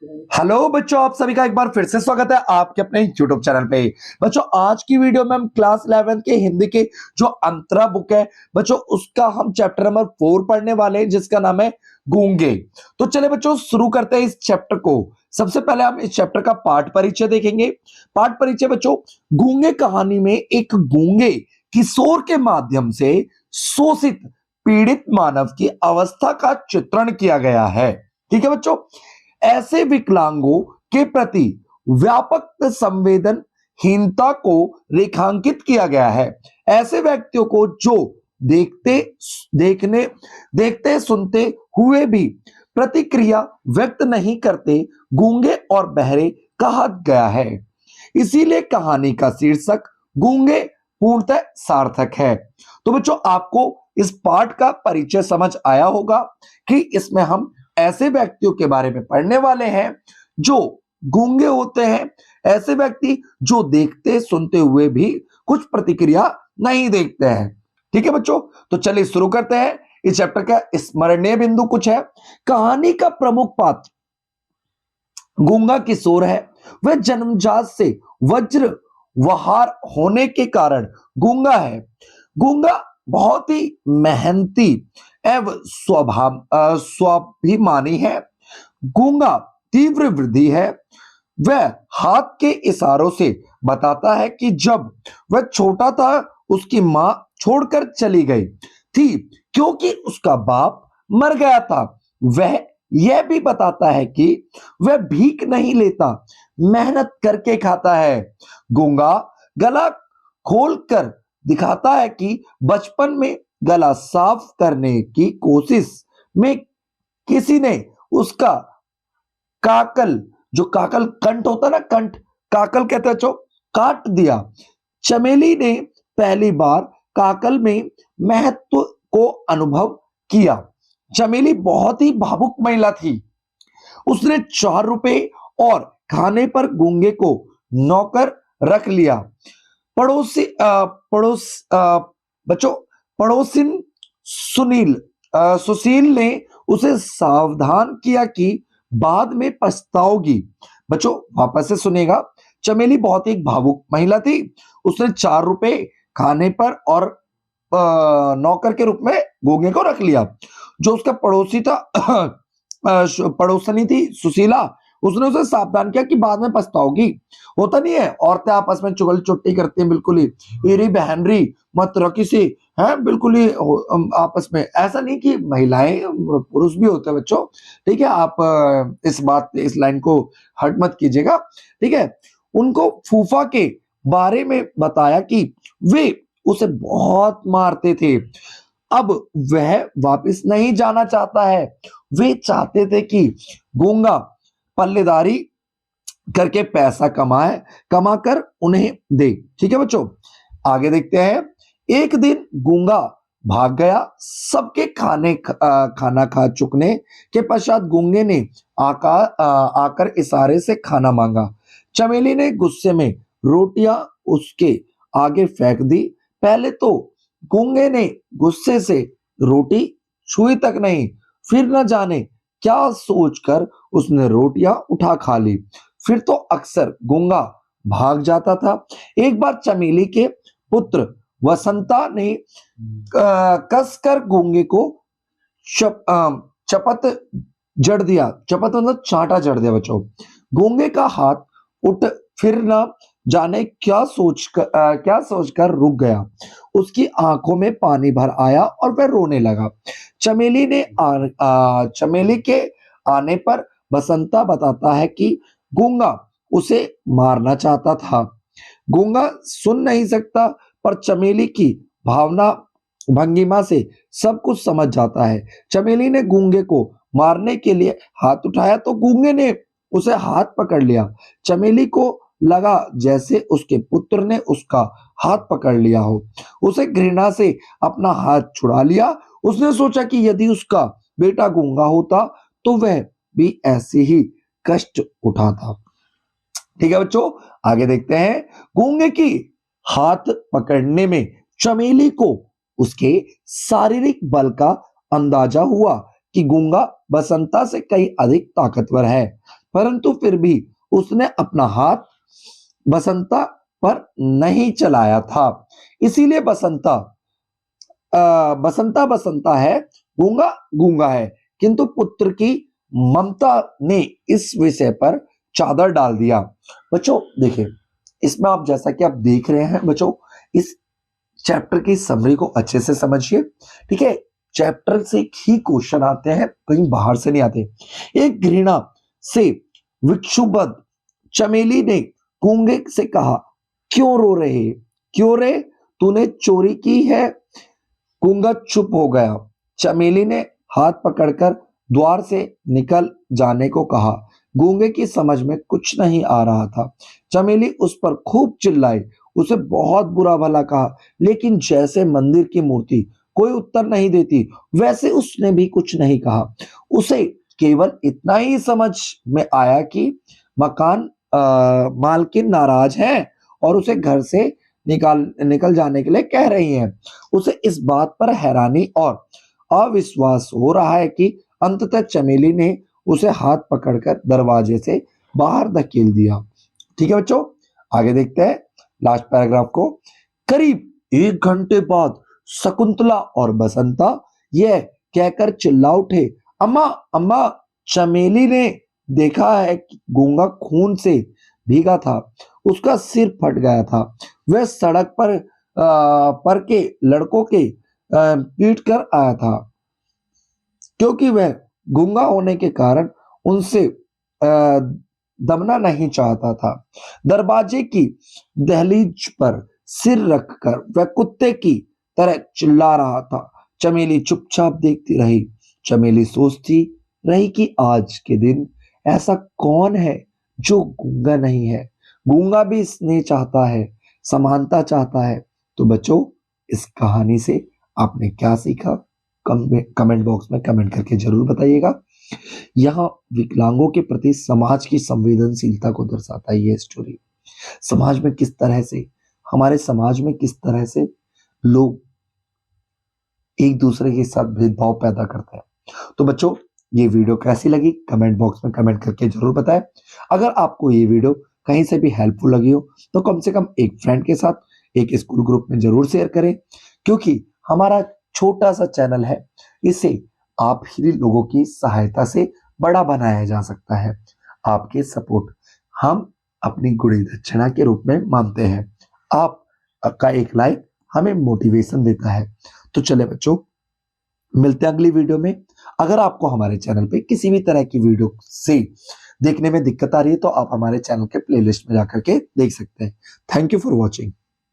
Hello बच्चों, आप सभी का एक बार फिर से स्वागत है आपके अपने YouTube चैनल पे। बच्चों, आज की वीडियो में हम क्लास 11 के हिंदी के जो अंतरा बुक है बच्चों, उसका हम चैप्टर नंबर 4 पढ़ने वाले हैं, जिसका नाम है गूंगे। तो चले बच्चों, शुरू करते हैं इस चैप्टर को। सबसे पहले हम इस चैप्टर का पाठ परिचय देखेंगे। पाठ परिचय बच्चों, गूंगे कहानी में एक गूंगे किशोर के माध्यम से शोषित पीड़ित मानव की अवस्था का चित्रण किया गया है। ठीक है बच्चों, ऐसे विकलांगों के प्रति व्यापक संवेदनहीनता को रेखांकित किया गया है। ऐसे व्यक्तियों को जो देखते देखने देखते सुनते हुए भी प्रतिक्रिया व्यक्त नहीं करते, गूंगे और बहरे कहा गया है। इसीलिए कहानी का शीर्षक गूंगे पूर्णतः सार्थक है। तो बच्चों, आपको इस पाठ का परिचय समझ आया होगा कि इसमें हम ऐसे व्यक्तियों के बारे में पढ़ने वाले हैं जो गूंगे होते हैं, ऐसे व्यक्ति जो देखते सुनते हुए भी कुछ प्रतिक्रिया नहीं देखते हैं। ठीक है बच्चों, तो चलिए शुरू करते हैं। इस चैप्टर का स्मरणीय बिंदु कुछ है। कहानी का प्रमुख पात्र गूंगा किशोर है। वह जन्मजात से वज्र वहार होने के कारण गूंगा है। गूंगा बहुत ही मेहनती एवं स्वाभिमानी है। गूंगा तीव्र वृद्धि है। वह हाथ के इशारों से बताता है कि जब वह छोटा था उसकी मां छोड़कर चली गई थी क्योंकि उसका बाप मर गया था। वह यह भी बताता है कि वह भीख नहीं लेता, मेहनत करके खाता है। गूंगा गला खोलकर दिखाता है कि बचपन में गला साफ करने की कोशिश में किसी ने उसका काकल, जो काकल कंठ होता ना, कंठ काकल कहते हैं, जो काट दिया। चमेली ने पहली बार काकल में महत्व को अनुभव किया। चमेली बहुत ही भावुक महिला थी। उसने 4 रुपए और खाने पर गूंगे को नौकर रख लिया। पड़ोसी पड़ोस बच्चों पड़ोसिन सुशील ने उसे सावधान किया कि बाद में पछताओगी। बच्चों वापस से सुनेगा। चमेली बहुत ही भावुक महिला थी। उसने 4 रुपए खाने पर और नौकर के रूप में गूंगे को रख लिया। जो उसका पड़ोसी था पड़ोसनी थी सुशीला, उसने उसे सावधान किया कि बाद में पछताओगी। होता नहीं है, औरतें आपस में चुगल चुट्टी करती हैं, बिल्कुल ही एरी बहनरी मत रखी सी है, बिल्कुल ही आपस में। ऐसा नहीं कि महिलाएं, पुरुष भी होते हैं बच्चों। ठीक है, आप इस लाइन को हट मत कीजिएगा। ठीक है, उनको फूफा के बारे में बताया कि वे उसे बहुत मारते थे। अब वह वापस नहीं जाना चाहता है। वे चाहते थे कि गूंगा पल्लेदारी करके पैसा कमाकर उन्हें दे। ठीक है बच्चों, आगे देखते हैं। एक दिन गूंगा भाग गया। सबके खाना खा चुकने के पश्चात गूंगे ने आकर इशारे से खाना मांगा। चमेली ने गुस्से में रोटियां उसके आगे फेंक दी। पहले तो गूंगे ने गुस्से से रोटी छुई तक नहीं, फिर न जाने क्या सोचकर उसने रोटियां उठा खा ली। फिर तो अक्सर गूंगा भाग जाता था। एक बार चमेली के पुत्र वसंता ने कसकर गूंगे को चपत जड़ दिया। चपत मतलब चांटा जड़ दिया बच्चों। गूंगे का हाथ उठ फिर न जाने क्या सोचकर रुक गया। उसकी आंखों में पानी भर आया और वह रोने लगा। चमेली के आने पर बसंता बताता है कि गूंगा उसे मारना चाहता था। गूंगा सुन नहीं सकता, पर चमेली की भावना भंगिमा से सब कुछ समझ जाता है। चमेली ने गूंगे को मारने के लिए हाथ उठाया तो गूंगे ने उसे हाथ पकड़ लिया। चमेली को लगा जैसे उसके पुत्र ने उसका हाथ पकड़ लिया हो। उसे घृणा से अपना हाथ छुड़ा लिया। उसने सोचा कि यदि उसका बेटा गूंगा होता तो वह भी ऐसे ही कष्ट उठाता। ठीक है बच्चों, आगे देखते हैं। गूंगे की हाथ पकड़ने में चमेली को उसके शारीरिक बल का अंदाजा हुआ कि गूंगा बसंता से कहीं अधिक ताकतवर है। परंतु फिर भी उसने अपना हाथ बसंता पर नहीं चलाया था। इसीलिए बसंता बसंता है, गूंगा गूंगा है। किंतु पुत्र की ममता ने इस विषय पर चादर डाल दिया। बच्चों देखिए, इसमें आप जैसा कि आप देख रहे हैं बच्चों, इस चैप्टर की समरी को अच्छे से समझिए। ठीक है, चैप्टर से ही क्वेश्चन आते हैं, कहीं बाहर से नहीं आते। एक घृणा से विक्षुब्ध चमेली ने गूंगे से कहा, क्यों रो रहे, क्यों रे, तूने चोरी की है। गूंगा चुप हो गया। चमेली ने हाथ पकड़कर द्वार से निकल जाने को कहा। गूंगे की समझ में कुछ नहीं आ रहा था। चमेली उस पर खूब चिल्लाई, उसे बहुत बुरा भला कहा, लेकिन जैसे मंदिर की मूर्ति कोई उत्तर नहीं देती, वैसे उसने भी कुछ नहीं कहा। उसे केवल इतना ही समझ में आया कि मकान मालकिन नाराज है और उसे घर से निकल जाने के लिए कह रही हैं। उसे इस बात पर हैरानी और अविश्वास हो रहा है कि अंततः चमेली ने उसे हाथ पकड़कर दरवाजे से बाहर धकेल दिया। ठीक है बच्चों, आगे देखते हैं लास्ट पैराग्राफ को। करीब 1 घंटे बाद शकुंतला और बसंता यह कहकर चिल्ला उठे, अम्मा अम्मा, चमेली ने देखा है कि गूंगा खून से भीगा था, उसका सिर फट गया था। वह सड़क पर के लड़कों के पीट कर आया था, क्योंकि वह गूंगा होने के कारण उनसे दमना नहीं चाहता था। दरवाजे की दहलीज पर सिर रखकर वह कुत्ते की तरह चिल्ला रहा था। चमेली चुपचाप देखती रही। चमेली सोचती रही कि आज के दिन ऐसा कौन है जो गूंगा नहीं है। गूंगा भी स्नेह चाहता है, समानता चाहता है। तो बच्चों, इस कहानी से आपने क्या सीखा? कमेंट बॉक्स में कमेंट करके जरूर बताइएगा। यहाँ विकलांगों के प्रति समाज की संवेदनशीलता को दर्शाता है ये स्टोरी। समाज में किस तरह से, हमारे समाज में किस तरह से लोग एक दूसरे के साथ भेदभाव पैदा करते हैं। तो बच्चों, ये वीडियो कैसी लगी कमेंट बॉक्स में कमेंट करके जरूर बताएं। अगर आपको ये वीडियो कहीं से भी हेल्पफुल लगी हो तो कम से कम एक फ्रेंड के साथ, एक स्कूल ग्रुप में जरूर शेयर करें, क्योंकि हमारा छोटा सा चैनल है, इसे आप ही लोगों की सहायता से बड़ा बनाया जा सकता है। आपके सपोर्ट हम अपनी गुड़ी दक्षिणा के रूप में मानते हैं। आपका एक लाइक हमें मोटिवेशन देता है। तो चले बच्चों, मिलते हैं अगली वीडियो में। अगर आपको हमारे चैनल पे किसी भी तरह की वीडियो से देखने में दिक्कत आ रही है तो आप हमारे चैनल के प्लेलिस्ट में जाकर के देख सकते हैं। Thank you for watching.